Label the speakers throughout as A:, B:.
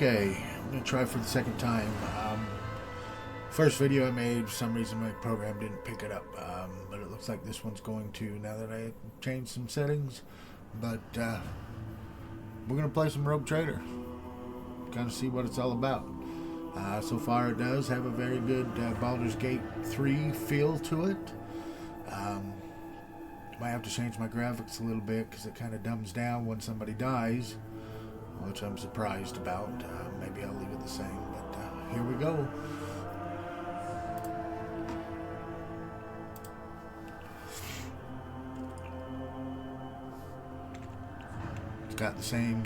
A: Okay, I'm gonna try for the second time. First video I made, for some reason my program didn't pick it up, but it looks like this one's going to now that I changed some settings. But we're gonna play some Rogue Trader, kind of see what it's all about. So far, it does have a very good Baldur's Gate 3 feel to it. Might have to change my graphics a little bit because it kind of dumbs down when somebody dies, which I'm surprised about. Maybe I'll leave it the same, but here we go. It's got the same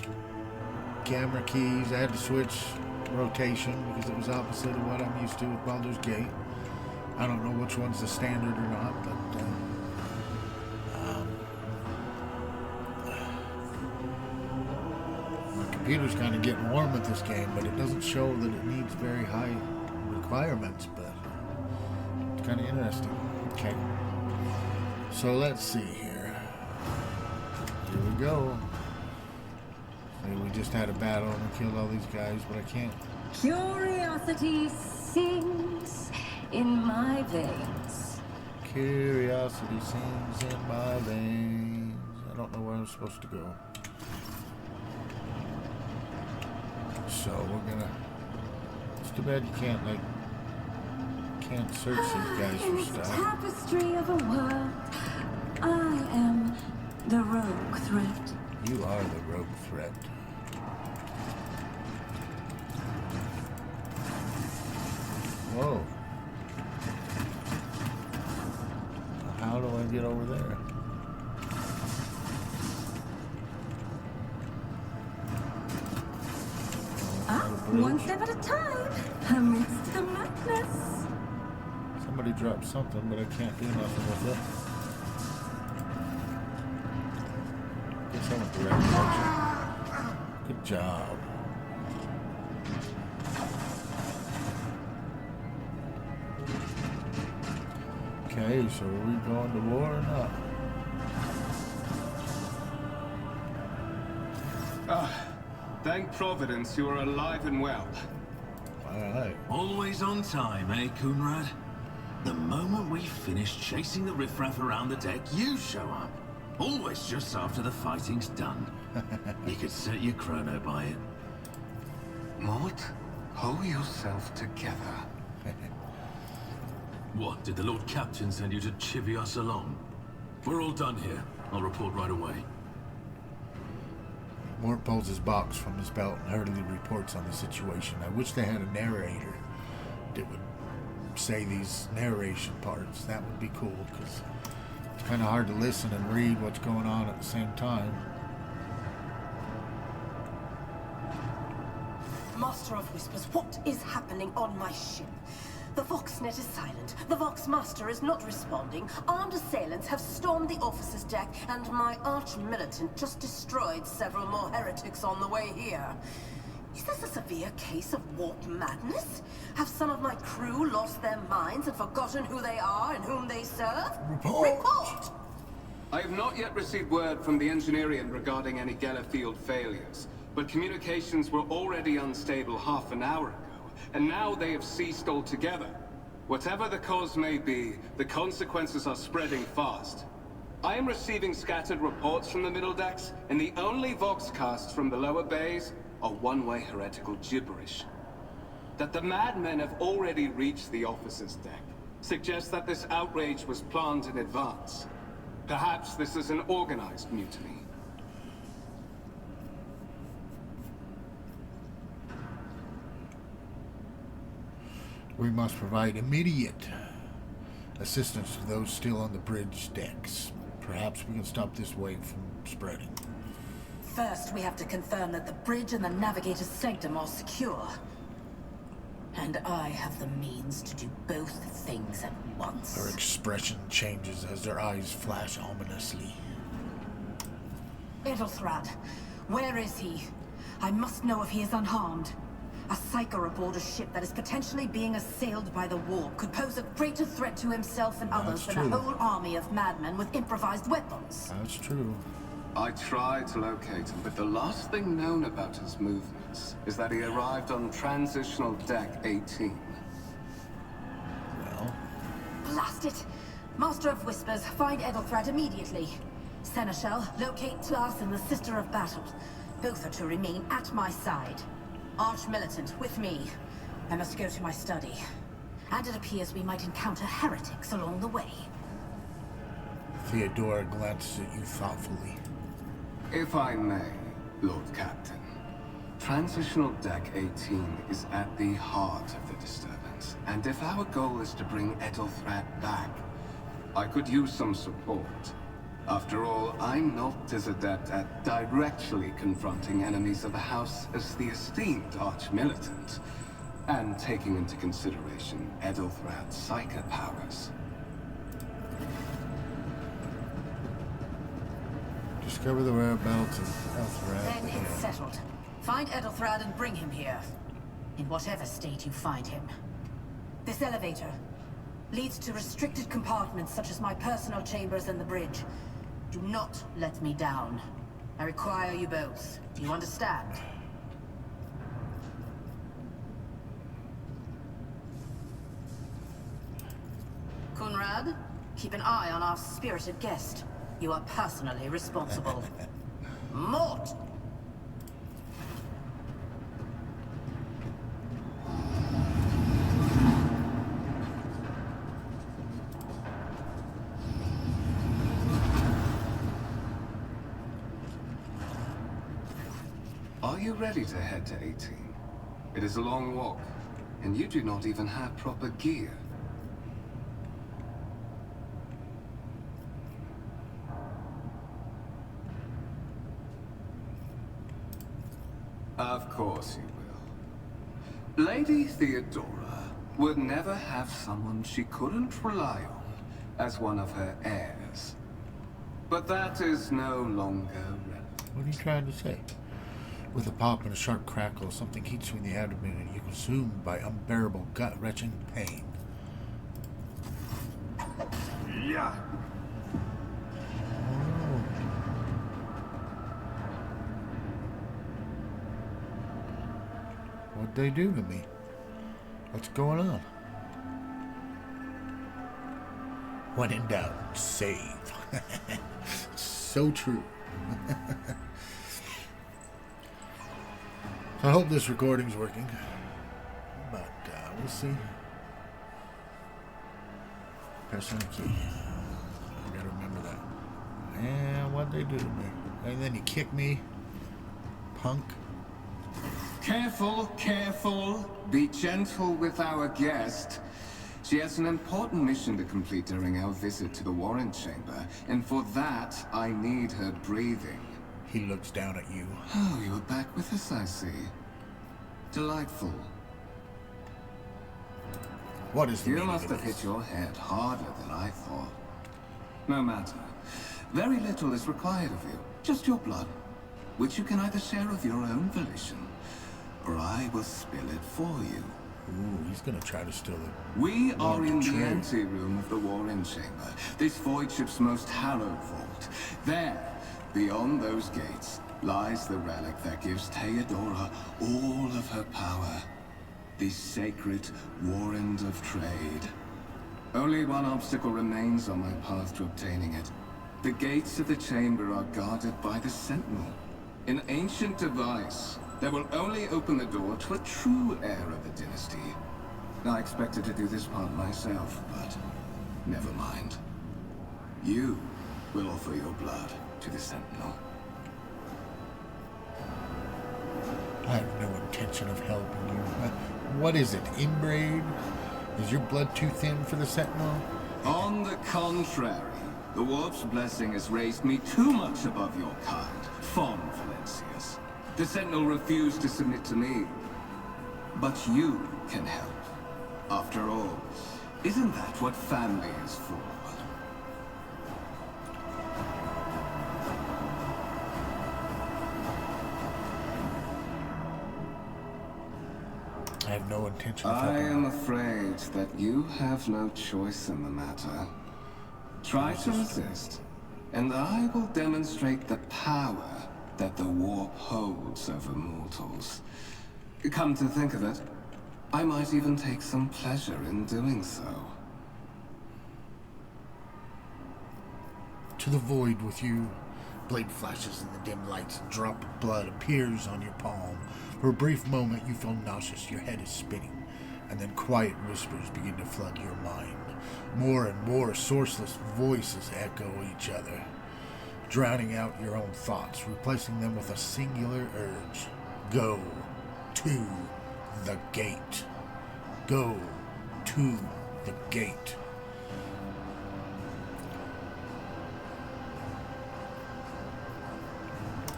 A: camera keys. I had to switch rotation because it was opposite of what I'm used to with Baldur's Gate. I don't know which one's the standard or not, but my computer's kind of getting warm with this game, but it doesn't show that it needs very high requirements, but it's kind of interesting. Okay, so let's see here. Here we go. We just had a battle and we killed all these guys, but I can't.
B: Curiosity sings in my veins.
A: Curiosity sings in my veins. I don't know where I'm supposed to go. So we're gonna. It's too bad you can't search these guys for stuff.
B: Tapestry of a world. I am the rogue threat.
A: You are the rogue threat. Whoa. How do I get over there?
B: One step at a time, amidst the madness.
A: Somebody dropped something, but I can't do nothing with it. Guess I went the right direction. Good job. Okay, so are we going to war or not?
C: Thank Providence you are alive and well.
A: Alright.
D: Always on time, eh, Coonrad? The moment we finish chasing the riffraff around the deck, you show up. Always just after the fighting's done. You could set your chrono by it.
C: Mort, hold yourself together.
D: What, did the Lord Captain send you to chivvy us along? We're all done here. I'll report right away.
A: Mort pulls his box from his belt and hurriedly reports on the situation. I wish they had a narrator that would say these narration parts. That would be cool, because it's kind of hard to listen and read what's going on at the same time.
E: Master of Whispers, what is happening on my ship? The Voxnet is silent. The Vox Master is not responding. Armed assailants have stormed the officer's deck, and my arch-militant just destroyed several more heretics on the way here. Is this a severe case of warp madness? Have some of my crew lost their minds and forgotten who they are and whom they serve? Report!
C: I have not yet received word from the Engineering regarding any Gellerfield failures, but communications were already unstable half an hour ago, and now they have ceased altogether. Whatever the cause may be, the consequences are spreading fast. I am receiving scattered reports from the middle decks, and the only voxcasts from the lower bays are one-way heretical gibberish. That the madmen have already reached the officer's deck suggests that this outrage was planned in advance. Perhaps this is an organized mutiny.
A: We must provide immediate assistance to those still on the bridge decks. Perhaps we can stop this wave from spreading.
E: First, we have to confirm that the bridge and the navigator's sanctum are secure. And I have the means to do both things at once.
A: Her expression changes as their eyes flash ominously.
E: Edelthrad, where is he? I must know if he is unharmed. A psyker aboard a ship that is potentially being assailed by the warp could pose a greater threat to himself and others than a whole army of madmen with improvised weapons.
A: That's true.
C: I tried to locate him, but the last thing known about his movements is that he arrived on Transitional Deck 18.
A: Well,
E: Blast it! Master of Whispers, find Edelfrad immediately. Seneschal, locate Tlas and the Sister of Battle. Both are to remain at my side. Arch-Militant, with me. I must go to my study. And it appears we might encounter heretics along the way.
A: Theodora glances at you thoughtfully.
C: If I may, Lord Captain. Transitional Deck 18 is at the heart of the disturbance, and if our goal is to bring Edelfrad back, I could use some support. After all, I'm not as adept at directly confronting enemies of the House as the esteemed Arch-Militant, and taking into consideration Edelfrad's psychic powers.
A: Discover the whereabouts of Edelfrad.
E: Then it's settled. Find Edelfrad and bring him here. In whatever state you find him. This elevator leads to restricted compartments such as my personal chambers and the bridge. Do not let me down. I require you both. Do you understand? Conrad, keep an eye on our spirited guest. You are personally responsible. Mort!
C: Are you ready to head to 18? It is a long walk, and you do not even have proper gear. Of course you will. Lady Theodora would never have someone she couldn't rely on as one of her heirs. But that is no longer relevant.
A: What are you trying to say? With a pop and a sharp crackle, something heats you in the abdomen and you're consumed by unbearable, gut-wrenching pain.
C: Yeah.
A: What'd they do to me? What's going on? When in doubt, save. So true. I hope this recording's working, but we'll see. Press on the key. I gotta remember that. And what'd they do to me? And then you kick me, punk.
C: Careful, careful. Be gentle with our guest. She has an important mission to complete during our visit to the Warren Chamber, and for that, I need her breathing.
A: He looks down at you.
C: Oh, you're back with us, I see. Delightful.
A: What is the
C: You
A: meaning
C: must
A: of
C: have
A: this?
C: hit your head harder than I thought. No matter. Very little is required of you. Just your blood, which you can either share of your own volition, or I will spill it for you.
A: Ooh, he's gonna try to steal it.
C: We
A: Well,
C: are in the
A: true.
C: anteroom of the Warren Chamber, this void ship's most hallowed vault. There, beyond those gates, lies the relic that gives Theodora all of her power. The sacred Warrant of Trade. Only one obstacle remains on my path to obtaining it. The gates of the chamber are guarded by the Sentinel, an ancient device that will only open the door to a true heir of the dynasty. I expected to do this part myself, but never mind. You will offer your blood to the Sentinel.
A: I have no intention of helping you. What is it, inbreed? Is your blood too thin for the Sentinel?
C: On the contrary, the Warp's blessing has raised me too much above your kind, fond Valencius. The Sentinel refused to submit to me. But you can help. After all, isn't that what family is for?
A: I have no intention of
C: I
A: helping
C: am
A: you.
C: afraid that you have no choice in the matter. Try to resist, and I will demonstrate the power that the warp holds over mortals. Come to think of it, I might even take some pleasure in doing so.
A: To the void with you. Blade flashes in the dim lights. A drop of blood appears on your palm. For a brief moment, you feel nauseous. Your head is spinning. And then quiet whispers begin to flood your mind. More and more sourceless voices echo each other, drowning out your own thoughts, replacing them with a singular urge. Go to the gate. Go to the gate.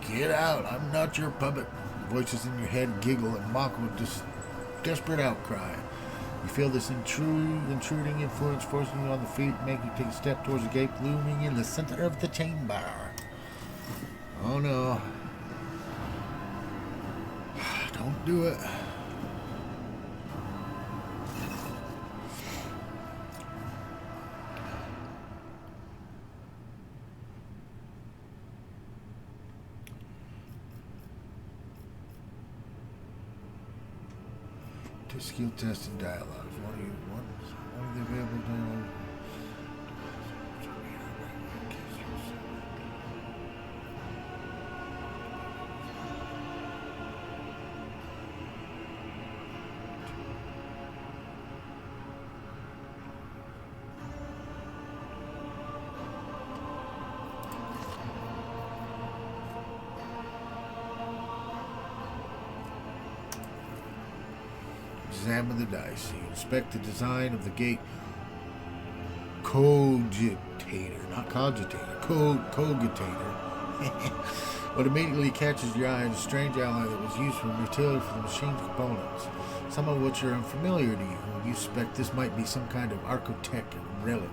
A: Get out, I'm not your puppet. Voices in your head giggle and mock with this desperate outcry. You feel this intruding influence forcing you on the feet, making you take a step towards the gate looming in the center of the chamber. Oh no. Don't do it. Skill test and dialogues. What are they available to? Examine the dice. You inspect the design of the gate cogitator, not cogitator, cogitator. What immediately catches your eye is a strange alloy that was used for material for the machine's components, some of which are unfamiliar to you. You suspect this might be some kind of architect relic,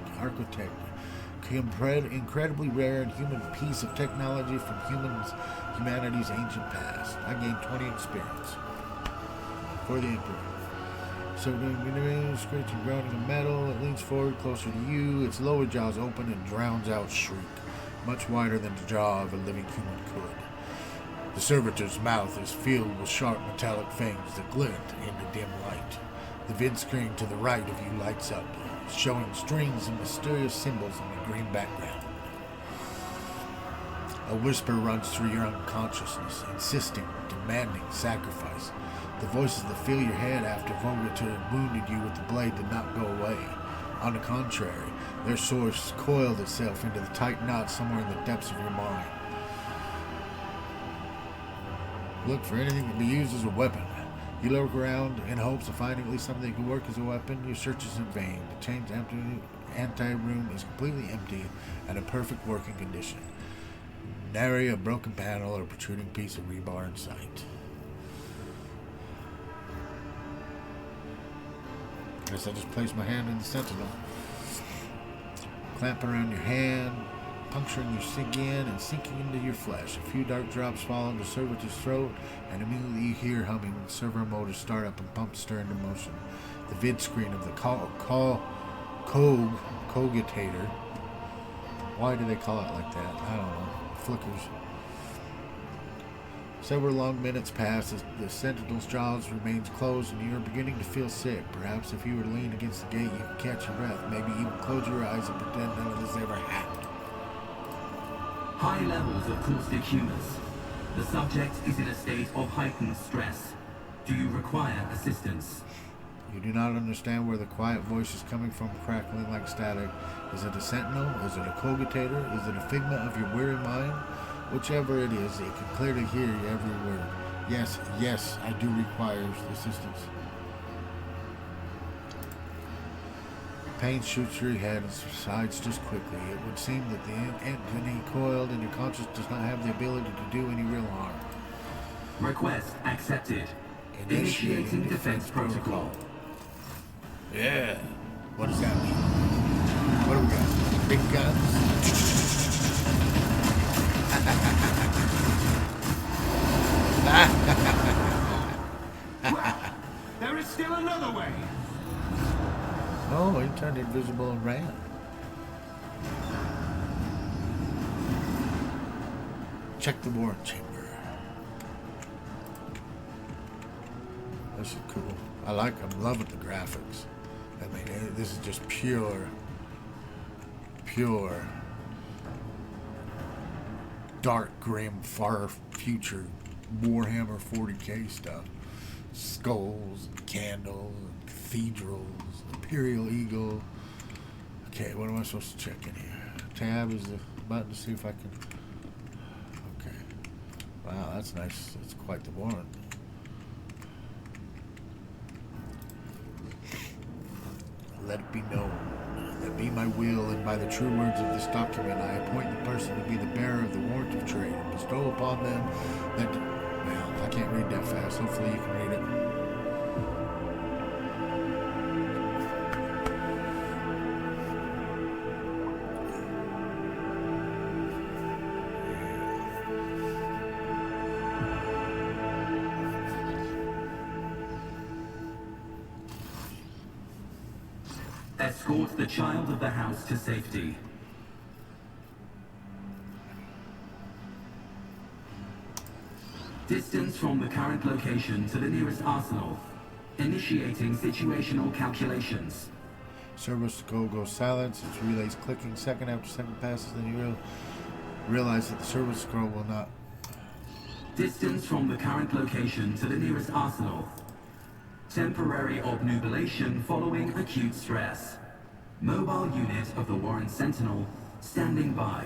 A: incredibly rare and human piece of technology from humanity's ancient past. I gained 20 experience for the Emperor. So, scratching, grounding of metal, it leans forward closer to you, its lower jaws open and drowns out shriek, much wider than the jaw of a living human could. The servitor's mouth is filled with sharp metallic fangs that glint in the dim light. The vid screen to the right of you lights up, showing strings and mysterious symbols on a green background. A whisper runs through your unconsciousness, insisting, demanding sacrifice. The voices that fill your head after Vogator wounded you with the blade did not go away. On the contrary, their source coiled itself into the tight knot somewhere in the depths of your mind. Look for anything that can be used as a weapon. You look around in hopes of finding at least something that can work as a weapon. Your search is in vain. The chain's anti-room is completely empty and in perfect working condition. Nary a broken panel or protruding piece of rebar in sight. Guess I just place my hand in the sentinel. Clamping around your hand, puncturing your skin and sinking into your flesh. A few dark drops fall into the servitor's throat, and immediately you hear humming. The servo motors start up and pumps stir into motion. The vid screen of the cogitator. Why do they call it like that? I don't know. Flickers. Several long minutes pass as the sentinel's jaws remains closed and you are beginning to feel sick. Perhaps if you were to lean against the gate, you could catch your breath. Maybe even close your eyes and pretend none of this ever happened.
F: High levels of caustic humus. The subject is in a state of heightened stress. Do you require assistance?
A: You do not understand where the quiet voice is coming from, crackling like static. Is it a sentinel? Is it a cogitator? Is it a figment of your weary mind? Whichever it is, it can clearly hear every word. Yes, I do require assistance. Pain shoots through your head and subsides just quickly. It would seem that the entity coiled in your conscience does not have the ability to do any real harm.
F: Request accepted. Initiating defense protocol.
A: Yeah. What does that mean? What do we got? Big guns?
F: Well, there is still another way.
A: Oh, he turned invisible and ran. Check the warrant chamber. This is cool. I'm loving the graphics. I mean, this is just pure dark, grim, far future Warhammer 40k stuff. Skulls, and candles, and cathedrals, Imperial Eagle. Okay, what am I supposed to check in here? Tab is the button to see if I can... Okay. Wow, that's nice. That's quite the warrant. Let it be known that be my will, and by the true words of this document, I appoint the person to be the bearer of the warrant of trade and bestow upon them that... Well, I can't read that fast. Hopefully you can read it.
F: Escort the child of the house to safety. Distance from the current location to the nearest arsenal. Initiating situational calculations.
A: Servo scroll goes silent. Its relays clicking second after second passes. Then you realize that the servo scroll will not...
F: Distance from the current location to the nearest arsenal. Temporary obnubilation following acute stress. Mobile unit of the Warren Sentinel standing by.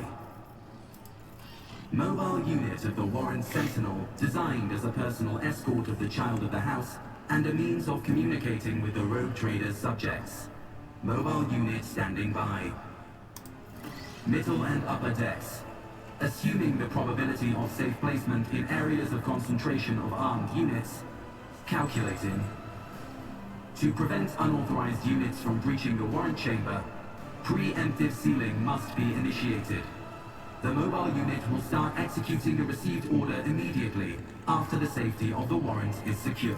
F: Mobile unit of the Warren Sentinel designed as a personal escort of the child of the house and a means of communicating with the rogue trader's subjects. Mobile unit standing by. Middle and upper decks. Assuming the probability of safe placement in areas of concentration of armed units. Calculating. To prevent unauthorized units from breaching the warrant chamber, preemptive sealing must be initiated. The mobile unit will start executing the received order immediately after the safety of the warrant is secure.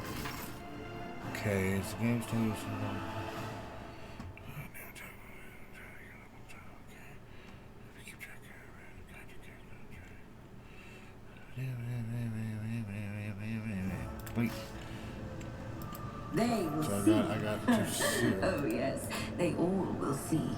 A: Okay, it's the game stage. Wait.
B: They will
A: So
B: see.
A: I got to see.
B: Oh yes, they all will see.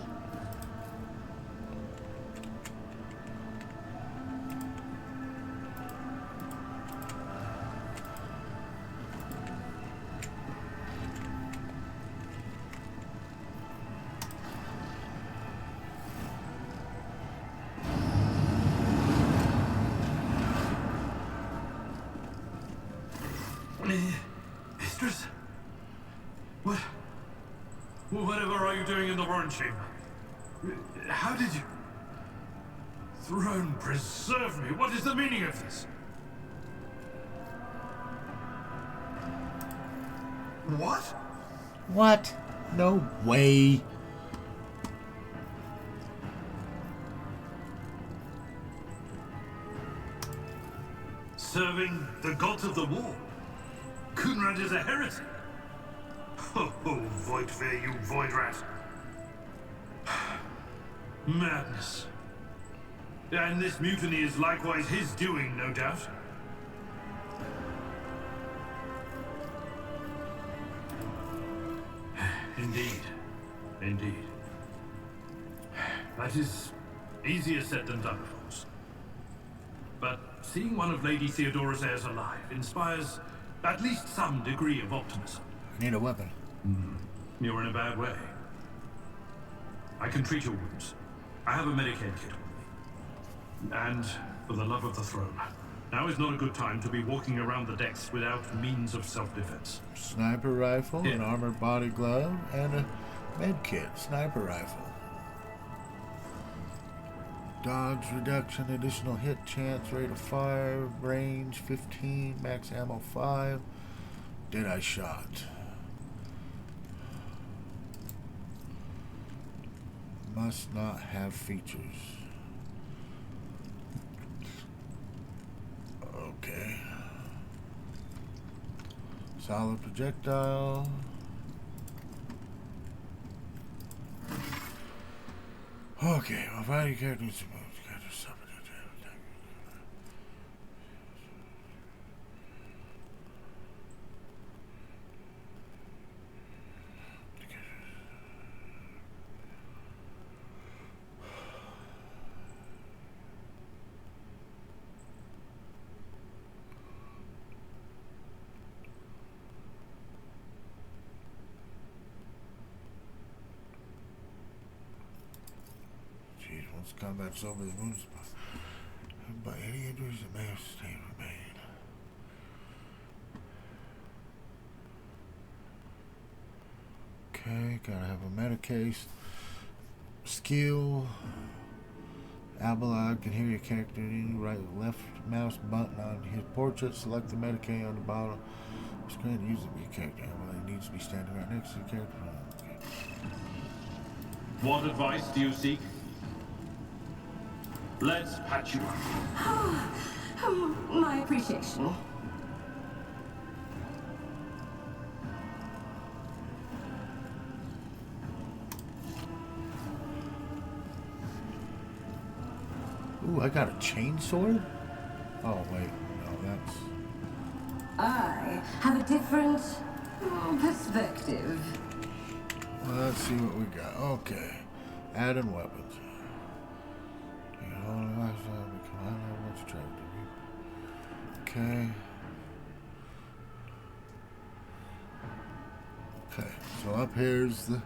G: Mistress? What? Whatever are you doing in the warrant chamber? How did you... Throne preserve me! What is the meaning of this? What?
A: What? No way.
G: Serving the gods of the war? Kunrad is a heretic. Oh, Voidfear, you void rat. Madness. And this mutiny is likewise his doing, no doubt. Indeed. Indeed. That is easier said than done, of course. But seeing one of Lady Theodora's heirs alive inspires at least some degree of optimism.
A: I need a weapon.
G: You're in a bad way. I can treat your wounds. I have a Medicaid kit with me. And for the love of the throne, now is not a good time to be walking around the decks without means of self-defense.
A: Sniper rifle,
G: Yeah.
A: an armored body glove, and a med kit. Sniper rifle. Dodge reduction, additional hit chance, rate of fire, range 15, max ammo 5. Deadeye shot. Must not have features. Okay. Solid projectile. Okay, well, fighting characters. Once combat's over, the wounds by any injuries that may have sustained remain. Okay, gotta have a metacase. Skill. Abalog can hear your character in right left mouse button on his portrait. Select the metacase on the bottom. Screen to use it with your character. Abalog needs to be standing right next to the character. Okay.
G: What advice do you seek? Let's patch you up.
B: My appreciation.
A: Ooh, I got a chainsword? Oh, wait. No, that's...
B: I have a different perspective.
A: Well, let's see what we got. Okay. Adding weapons. Okay. Okay, so up here's the...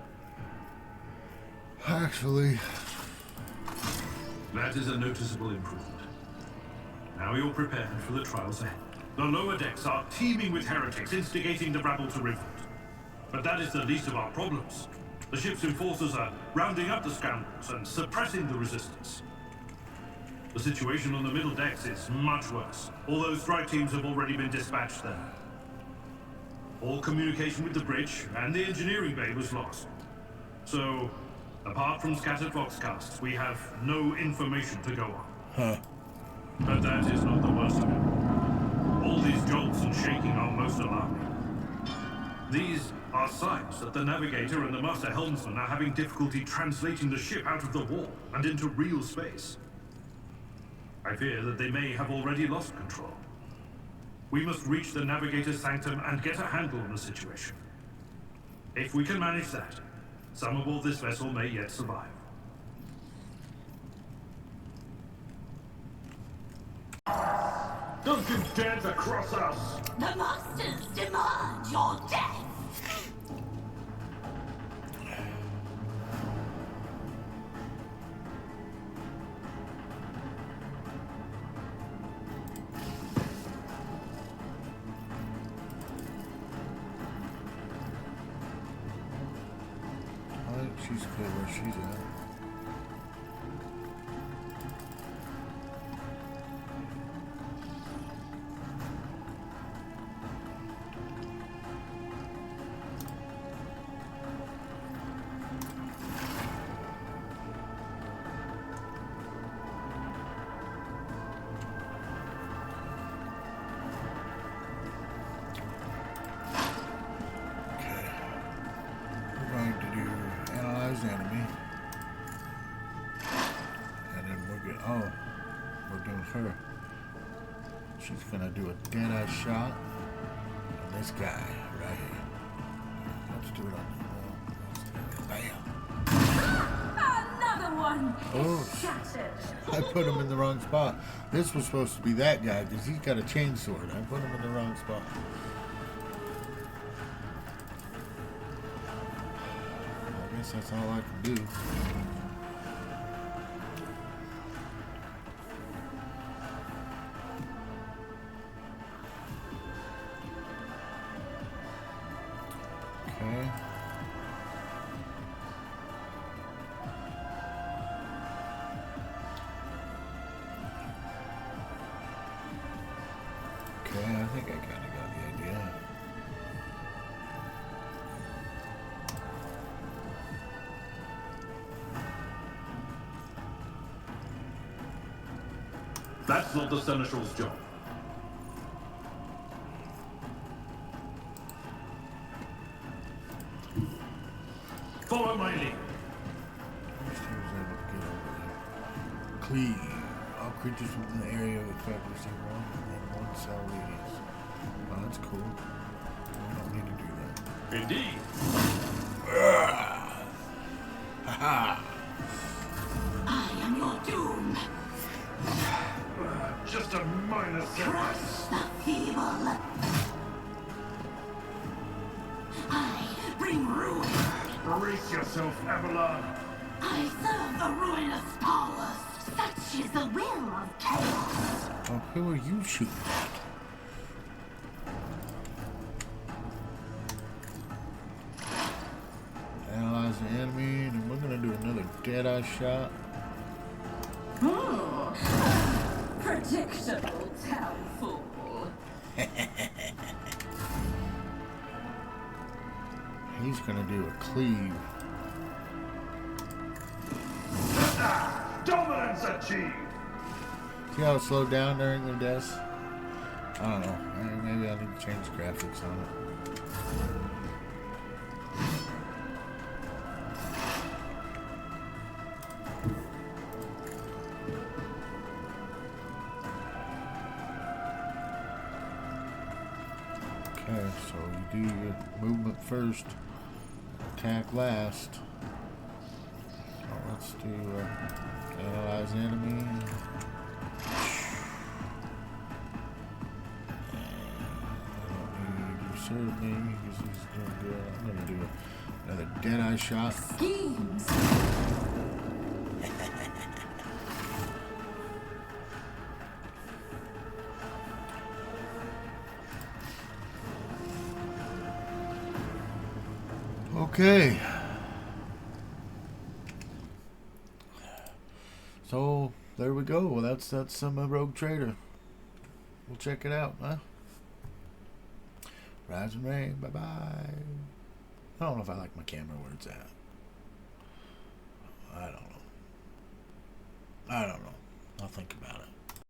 A: Actually...
G: That is a noticeable improvement. Now you're prepared for the trials ahead. The lower decks are teeming with heretics, instigating the rabble to revolt. But that is the least of our problems. The ship's enforcers are rounding up the scoundrels and suppressing the resistance. The situation on the middle decks is much worse, although strike teams have already been dispatched there. All communication with the bridge and the engineering bay was lost. So, apart from scattered voxcasts, we have no information to go on.
A: Huh.
G: But that is not the worst of it. All these jolts and shaking are most alarming. These are signs that the navigator and the master helmsman are having difficulty translating the ship out of the warp and into real space. I fear that they may have already lost control. We must reach the navigator's sanctum and get a handle on the situation. If we can manage that, some aboard this vessel may yet survive. Don't you dare to cross us!
E: The monsters demand your death!
A: I think she's clear where she's at. Enemy, and then we're doing her. She's gonna do a dead-eye shot on this guy right here. Let's do it on the bam.
B: Another one.
A: Oh,
B: Shattered.
A: I put him in the wrong spot. This was supposed to be that guy because he's got a chainsword. I put him in the wrong spot. That's all I can do. Okay. Okay, I think I kind of got the idea.
G: That's not the Seneschal's job. Follow my lead.
A: He was able to get over there. Cleave. All creatures within the area of the effect receive one cell radius. Oh, that's cool. We don't need to do that.
G: Indeed.
A: Haha.
E: I am your doom.
G: Just a minor
E: Crush the feeble. I bring ruin.
G: Brace yourself, Avalon.
E: I serve the ruinous power. Such is the will of chaos.
A: Oh, who are you shooting at? Analyze the enemy, and we're gonna do another dead-eye shot.
B: Predictable town fool.
A: He's gonna do a cleave.
G: Dominance achieved!
A: See how it slowed down during the deaths? I don't know. Maybe I need to change the graphics on it. Okay, so you do your movement first, attack last. So let's do analyze enemy. Serve me because he's doing good. I'm gonna do another dead-eye shot.
B: Schemes.
A: Okay. So there we go. Well, that's some Rogue Trader. We'll check it out, huh? Rise and rain. Bye bye. I don't know if I like my camera where it's at. I don't know. I'll think about it.